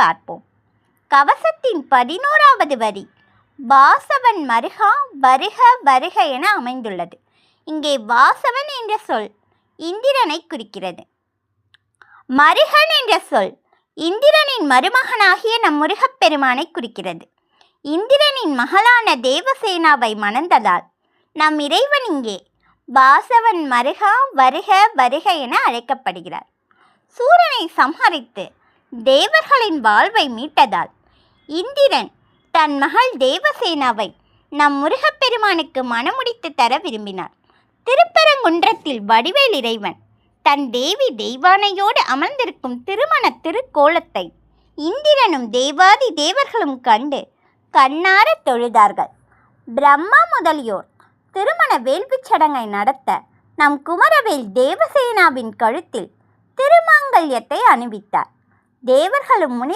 பார்ப்போம். கவசத்தின் 11வது வரி வாசவன் மருகா வருக வருக என அமைந்துள்ளது. இங்கே வாசவன் என்ற சொல் இந்திரனை குறிக்கிறது. மருகன் என்ற சொல் இந்திரனின் மருமகனாகிய நம் முருகப்பெருமானை குறிக்கிறது. இந்திரனின் மகளான தேவசேனாவை மணந்ததால் நம் இறைவன் இங்கே வாசவன் மருகா வருக வருக என அழைக்கப்படுகிறார். சூரனை சம்ஹரித்து தேவர்களின் வாழ்வை மீட்டதால் இந்திரன் தன் மகள் தேவசேனாவை நம் முருகப்பெருமானுக்கு மணமுடித்து தர விரும்பினார். திருப்பரங்குன்றத்தில் வடிவேல் இறைவன் தன் தேவி தெய்வானையோடு அமர்ந்திருக்கும் திருமண திருக்கோலத்தை இந்திரனும் தேவாதி தேவர்களும் கண்டு கண்ணார தொழுதார்கள். பிரம்மா முதலியோர் திருமண வேள்விச் சடங்கை நடத்த நம் குமரவேல் தேவசேனாவின் கழுத்தில் திருமாங்கல்யத்தை அணிவித்தார். தேவர்களும் முனி